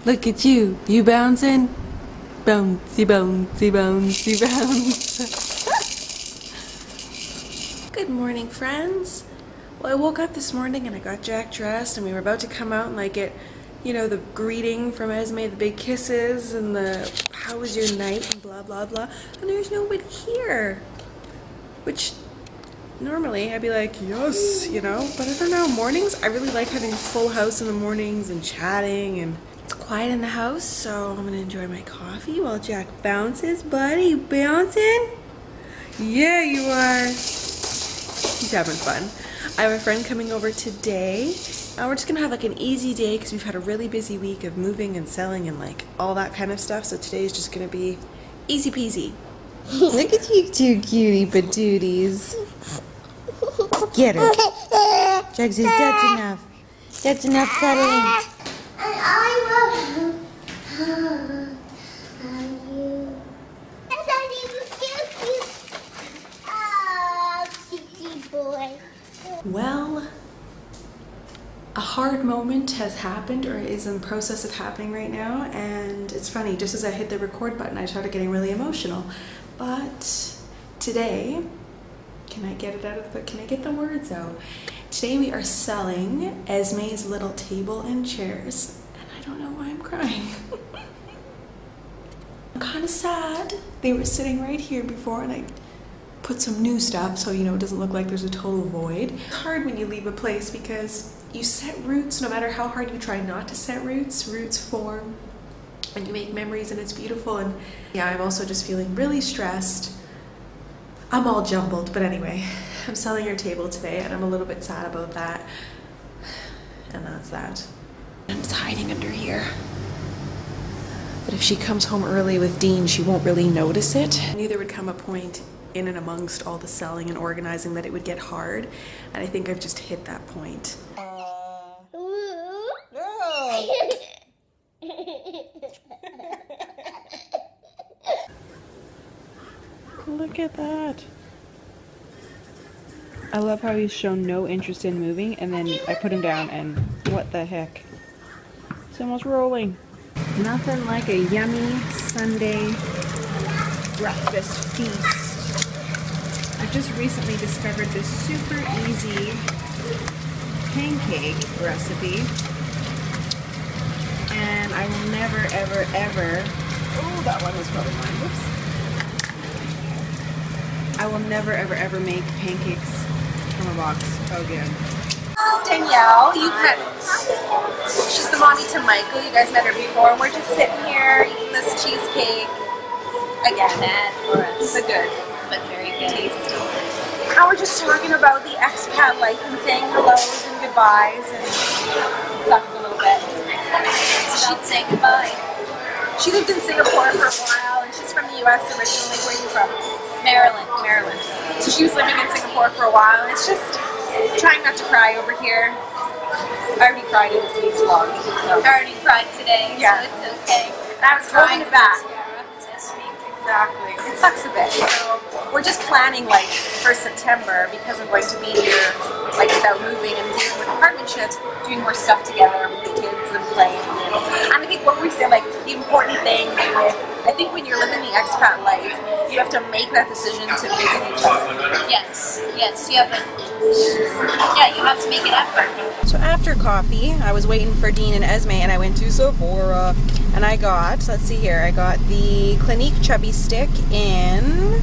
Look at you. You bouncing? Bouncy, bouncy, bouncy, bounce. Good morning, friends. Well, I woke up this morning and I got Jack dressed and we were about to come out and like get, you know, the greeting from Esme, the big kisses and the how was your night and blah, blah, blah. And there's nobody here. Which normally I'd be like, yes, you know, but I don't know. Mornings, I really like having a full house in the mornings and chatting, and it's quiet in the house, so I'm gonna enjoy my coffee while Jack bounces. Buddy, you bouncing? Yeah, you are. He's having fun. I have a friend coming over today. We're just gonna have like an easy day because we've had a really busy week of moving and selling and like all that kind of stuff. So today is just gonna be easy peasy. Look at you two cutie patooties. Get her. Jack says that's enough. That's enough cuddling. And I love you. And I need to kiss you. Oh, kitty boy. Well, a hard moment has happened or is in the process of happening right now, and it's funny, just as I hit the record button I started getting really emotional. But today, can I get the words out? Today we are selling Esme's little table and chairs, and I don't know why I'm crying. I'm kind of sad. They were sitting right here before and I put some new stuff so, you know, it doesn't look like there's a total void. It's hard when you leave a place because you set roots. No matter how hard you try not to set roots, roots form and you make memories, and it's beautiful. And yeah, I'm also just feeling really stressed. I'm all jumbled, but anyway, I'm selling her table today and I'm a little bit sad about that. And that's that. And it's hiding under here. But if she comes home early with Dean, she won't really notice it. I knew there would come a point in and amongst all the selling and organizing that it would get hard. And I think I've just hit that point. Look at that. I love how he's shown no interest in moving, and then I put him down and what the heck. It's almost rolling. Nothing like a yummy Sunday breakfast feast. I just recently discovered this super easy pancake recipe, and I will never ever ever, oh, that one was probably mine, whoops. I will never ever ever make pancakes from a box again. Danielle, you met, she's the mommy to Michael, you guys met her before, and we're just sitting here eating this cheesecake. Again, bad for us. The good, but very good. Tasty. And we're just talking about the expat life and saying hellos and goodbyes, and it sucks a little bit. So she'd say goodbye. She lived in Singapore for a while, and she's from the US originally. Where are you from? Maryland. Maryland. So she was living in Singapore for a while, and it's just trying not to cry over here. I already cried in this week's vlog. So. I already cried today, yeah. So it's okay. And I was holding it back. This week. Exactly. It sucks a bit. So we're just planning like for September, because I'm going to be here like without moving and dealing with apartmentship, doing more stuff together with the kids and playing. And I think what we say, like the important thing with, I think when you're living the expat life, you have to make that decision to visit each other. Yes, yes, you have to. Yeah, you have to make an effort. So after coffee, I was waiting for Dean and Esme, and I went to Sephora, and I got, let's see here, I got the Clinique Chubby Stick in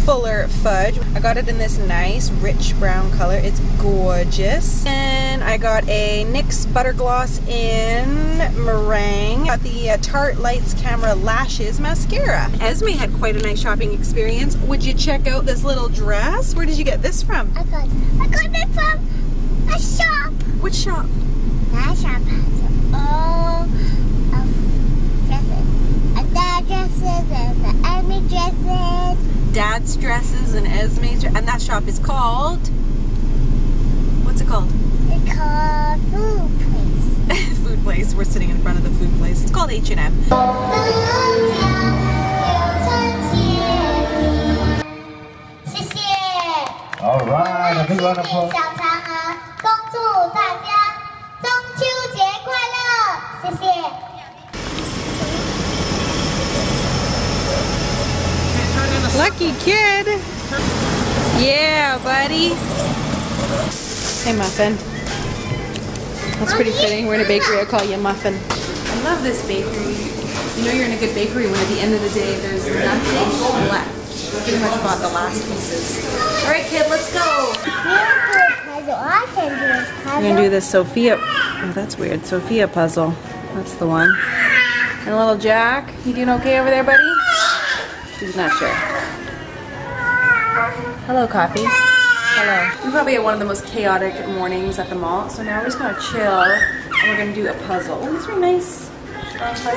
Fuller Fudge. I got it in this nice rich brown color. It's gorgeous. And I got a NYX Butter Gloss in Meringue. Got the Tarte Lights Camera Lashes Mascara. Esme had quite a nice shopping experience. Would you check out this little dress? Where did you get this from? I got it from a shop. Which shop? That shop has all of dresses. Dad dresses and the Emmy dresses. Dad's dresses and Esme's, and that shop is called, what's it called? It's called Food Place. Food Place. We're sitting in front of the food place. It's called H&M. All right, a big round of applause. 小嫦娥，恭祝大家中秋节快乐！谢谢。lucky kid. Yeah, buddy. Hey, Muffin. That's pretty fitting. We're in a bakery. I call you Muffin. I love this bakery. You know you're in a good bakery when at the end of the day there's nothing left. Pretty much bought the last pieces. All right, kid, let's go. We're gonna do this Sophia. Oh, that's weird. Sophia puzzle. That's the one. And little Jack, you doing okay over there, buddy? He's not sure. Hello, Coffee. Hello. We probably had one of the most chaotic mornings at the mall, so now we're just gonna chill and we're gonna do a puzzle. Oh, these are nice. Puzzle.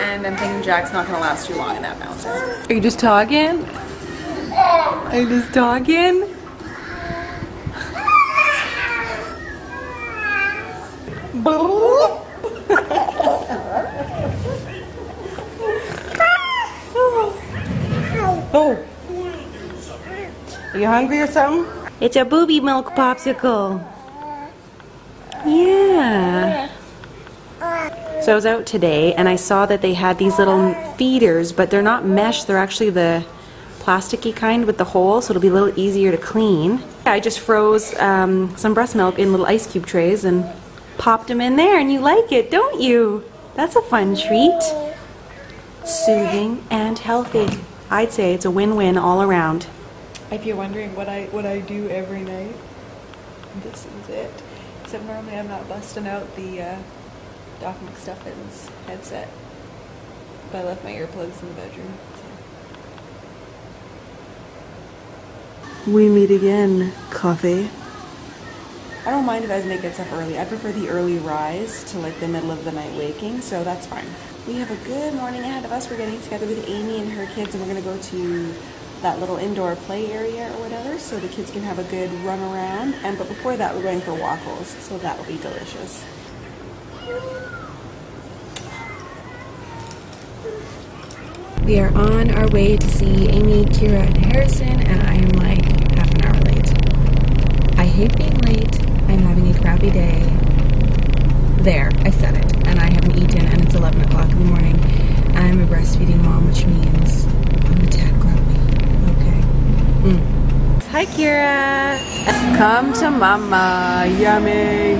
And I'm thinking Jack's not gonna last too long in that mountain. Are you just talking? Are you just talking? Oh. Are you hungry or something? It's a booby milk popsicle. Yeah. So I was out today and I saw that they had these little feeders, but they're not mesh, they're actually the plasticky kind with the hole, so it'll be a little easier to clean. I just froze some breast milk in little ice cube trays and popped them in there, and you like it, don't you? That's a fun treat. Soothing and healthy. I'd say it's a win-win all around. If you're wondering what I do every night, this is it. Except normally I'm not busting out the Doc McStuffins headset. But I left my earplugs in the bedroom. So. We meet again, Coffee. I don't mind if Esme gets up early. I prefer the early rise to like the middle of the night waking, so that's fine. We have a good morning ahead of us. We're getting together with Amy and her kids, and we're gonna go to that little indoor play area or whatever, so the kids can have a good run around. But before that, we're going for waffles, so that will be delicious. We are on our way to see Amy, Kira, and Harrison, and I am like half an hour late. I hate being late. I'm having a crappy day. There, I said it, and I haven't eaten, and it's 11 o'clock in the morning. I'm a breastfeeding mom, which means I'm a tad grumpy. Okay. Hi, Kira. Come to Mama. Yummy.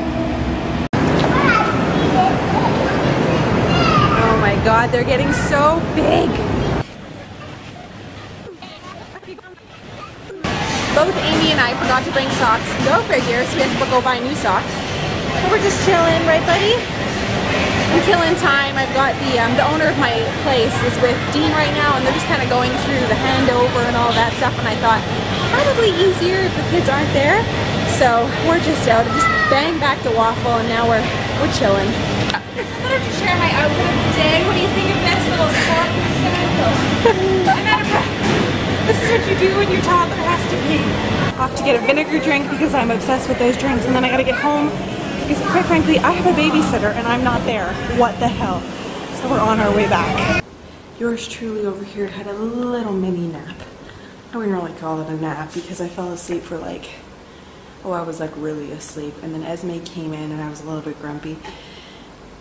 Oh my God, they're getting so big. Both Amy and I forgot to bring socks. Go figure, so we have to go buy new socks. But we're just chilling, right, buddy? I'm killing time. I've got the owner of my place is with Dean right now, and they're just kind of going through the handover and all that stuff. And I thought probably easier if the kids aren't there. So we're just out, just bang back to waffle, and now we're chilling. I wanted to share my outfit of the day. What do you think of this little sock sandal? I'm out of breath. This is what you do when your toddler has to pee. Off to get a vinegar drink because I'm obsessed with those drinks, and then I gotta get home because quite frankly I have a babysitter and I'm not there. What the hell? So we're on our way back. Yours truly over here had a little mini nap. I wouldn't really call it a nap because I fell asleep for like, oh, I was like really asleep, and then Esme came in and I was a little bit grumpy.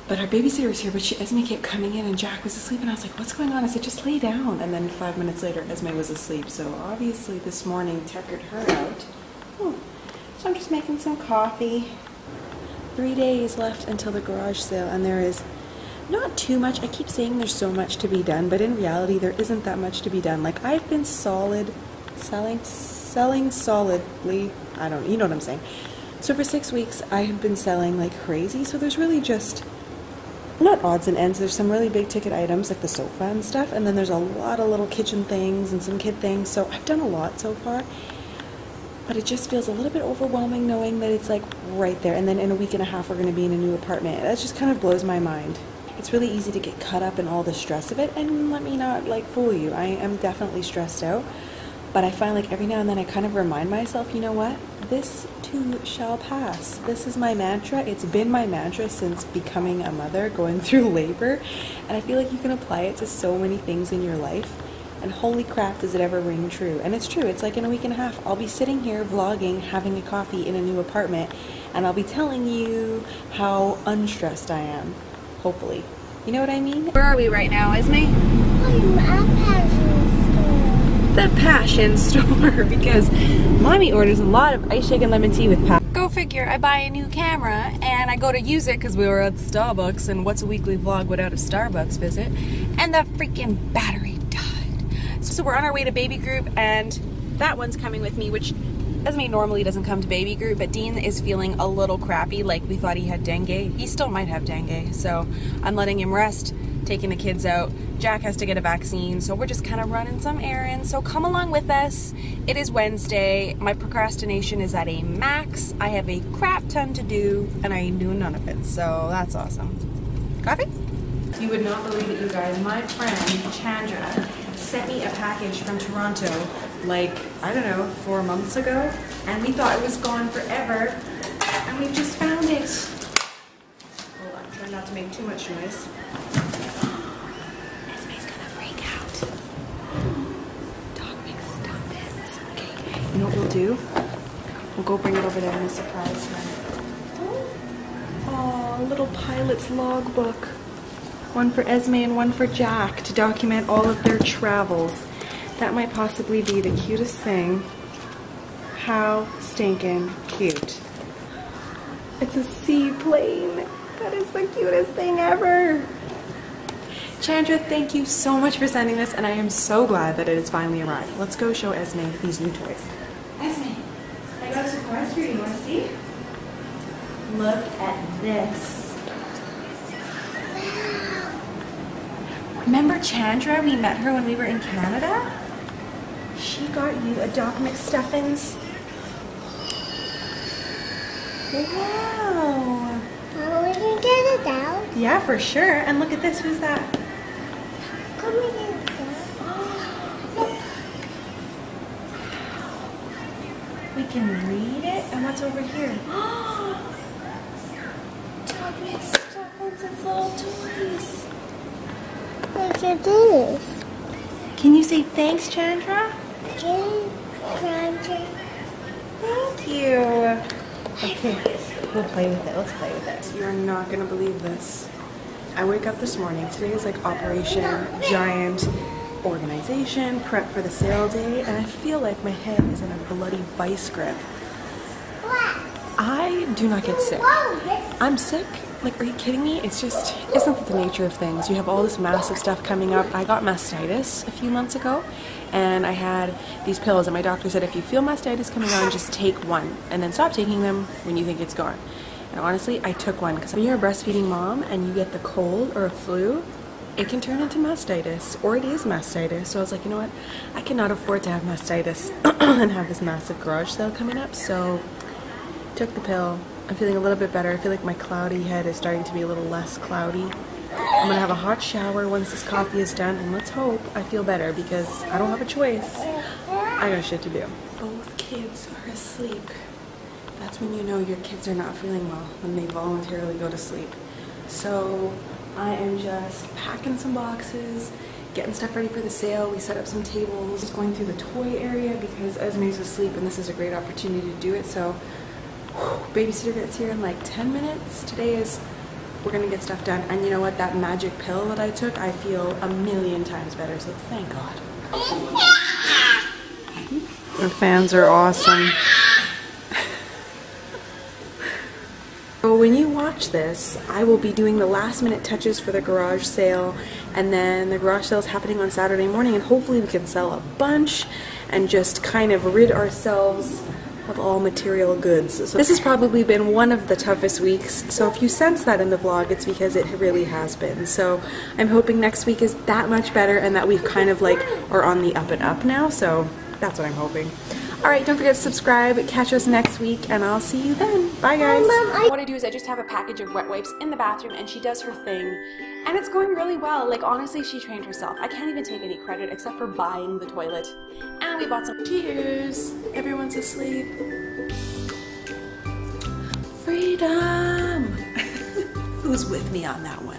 But our babysitter was here, but Esme kept coming in and Jack was asleep, and I was like, what's going on? I said, just lay down. And then 5 minutes later, Esme was asleep. So obviously this morning tuckered her out. Oh, so I'm just making some coffee. 3 days left until the garage sale, and there is not too much. I keep saying there's so much to be done, but in reality, there isn't that much to be done. Like, I've been selling solidly. You know what I'm saying. So for 6 weeks, I have been selling like crazy. So there's really just not odds and ends. There's some really big ticket items like the sofa and stuff, and then there's a lot of little kitchen things and some kid things. So I've done a lot so far, but it just feels a little bit overwhelming knowing that it's like right there, and then in a week and a half we're going to be in a new apartment. That just kind of blows my mind. It's really easy to get caught up in all the stress of it, and let me not like fool you, I am definitely stressed out, but I find like every now and then I kind of remind myself, you know what, this too shall pass. This is my mantra. It's been my mantra since becoming a mother, going through labor, and I feel like you can apply it to so many things in your life, and holy crap does it ever ring true. And it's true. It's like in a week and a half I'll be sitting here vlogging, having a coffee in a new apartment, and I'll be telling you how unstressed I am, hopefully. You know what I mean? Where are we right now, Esme? I'm at Paris store. the Passion store because mommy orders a lot of ice shake and lemon tea with passion. Go figure, I buy a new camera and I go to use it because we were at Starbucks, and what's a weekly vlog without a Starbucks visit, and the freaking battery died. So we're on our way to baby group, and that one's coming with me, which Esme normally doesn't come to baby group, but Dean is feeling a little crappy, like we thought he had dengue. He still might have dengue, so I'm letting him rest, taking the kids out. Jack has to get a vaccine, so we're just kind of running some errands, so come along with us. It is Wednesday. My procrastination is at a max. I have a crap ton to do, and I do none of it, so that's awesome. Coffee? You would not believe it, you guys. My friend, Chandra, sent me a package from Toronto, like, I don't know, 4 months ago, and we thought it was gone forever, and we just found it. Hold on, try not to make too much noise. You know what we'll do? We'll go bring it over there and surprise her. Oh, little pilot's logbook. One for Esme and one for Jack to document all of their travels. That might possibly be the cutest thing. How stinking cute. It's a seaplane. That is the cutest thing ever. Chandra, thank you so much for sending this, and I am so glad that it has finally arrived. Let's go show Esme these new toys. Esme, I got a surprise for you. You want to see? Look at this. Remember Chandra? We met her when we were in Canada. She got you a Doc McStuffins. Wow. We can get it out. Yeah, for sure. And look at this. Who's that? Come and get it out. We can read it. And what's over here? Doc McStuffins. It's little toys. Look at this. Can you say thanks, Chandra? Chandra. Thank you. Okay, we'll play with it. Let's play with it. You're not gonna believe this. I wake up this morning. Today is like Operation Giant Organization, prep for the sale day, and I feel like my head is in a bloody vice grip. I do not get sick. I'm sick. Like, are you kidding me? It's just, isn't the nature of things? You have all this massive stuff coming up. I got mastitis a few months ago, and I had these pills, and my doctor said if you feel mastitis coming on, just take one, and then stop taking them when you think it's gone. And honestly, I took one, because when you're a breastfeeding mom and you get the cold or a flu, it can turn into mastitis, or it is mastitis. So I was like, you know what? I cannot afford to have mastitis and have this massive garage sale coming up, so took the pill. I'm feeling a little bit better. I feel like my cloudy head is starting to be a little less cloudy. I'm gonna have a hot shower once this coffee is done, and let's hope I feel better because I don't have a choice. I got shit to do. Both kids are asleep. That's when you know your kids are not feeling well, when they voluntarily go to sleep. So I am just packing some boxes, getting stuff ready for the sale. We set up some tables, just going through the toy area because Esme's asleep and this is a great opportunity to do it. So babysitter gets here in like 10 minutes. Today is, we're gonna get stuff done. And you know what, that magic pill that I took, I feel a million times better, so thank God. The fans are awesome. So when you watch this, I will be doing the last minute touches for the garage sale, and then the garage sale is happening on Saturday morning, and hopefully we can sell a bunch and just kind of rid ourselves of all material goods. So this has probably been one of the toughest weeks, so if you sense that in the vlog, it's because it really has been. So I'm hoping next week is that much better and that we've kind of like are on the up and up now, so that's what I'm hoping. Alright, don't forget to subscribe, catch us next week, and I'll see you then. Bye guys! What I do is I just have a package of wet wipes in the bathroom and she does her thing, and it's going really well. Like, honestly, she trained herself. I can't even take any credit except for buying the toilet. And we bought some. Cheers! Everyone's asleep. Freedom! Who's with me on that one?